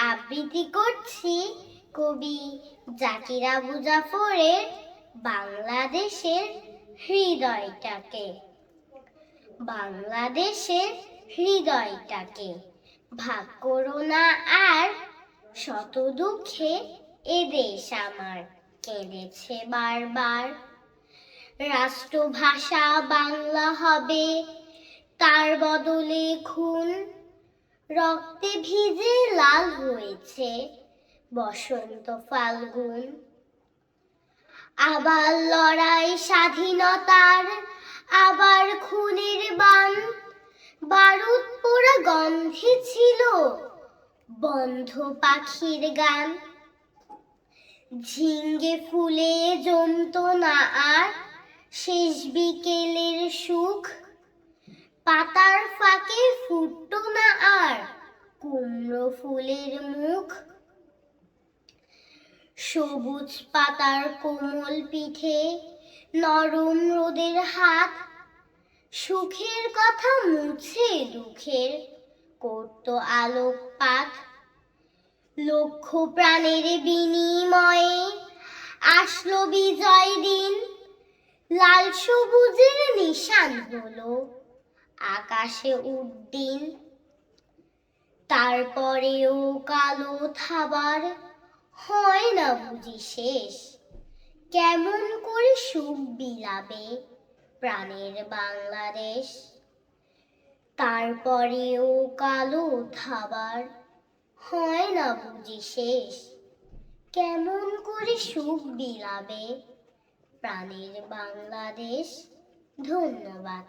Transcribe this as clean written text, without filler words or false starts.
আবৃত্তি করছি কবি জাকির আবু জাফরের বাংলাদেশের হৃদয়টাকে। বাংলাদেশের হৃদয়টাকে ভাগ করো না আর, শত দুঃখে এ দেশ আমার কেঁদেছে বারবার। রাষ্ট্রভাষা বাংলা হবে, তার বদলে খুন, রক্তে ভিজে লাল হয়েছে বসন্ত ফাল্গুন। আবার লড়াই স্বাধীনতার, আবার খুনের বান, বারুদ পোড়া গন্ধে ছিল বন্ধ পাখির গান। ঝিঙ্গে ফুলে জমতো না আর শেষ বিকেলের সুখ, পাতার ফাঁকে ফুটতো না আর কুমড়ো ফুলের মুখ। সবুজ পাতার কোমল পিঠে নরম রোদের হাত, সুখের কথা মুছে দুঃখের করতো আলোকপাত। লক্ষ প্রাণের বিনিময়ে আসলো বিজয় দিন, লাল সবুজের নিশান হলো আকাশে উড্ডিন। তারপরেও কালো থাবার হয় না বুঝি শেষ, কেমন করে সুখ বিলাবে প্রাণের বাংলাদেশ। তারপরেও কালো থাবার হয় না বুঝি শেষ, কেমন করে সুখ বিলাবে প্রাণের বাংলাদেশ। ধন্যবাদ।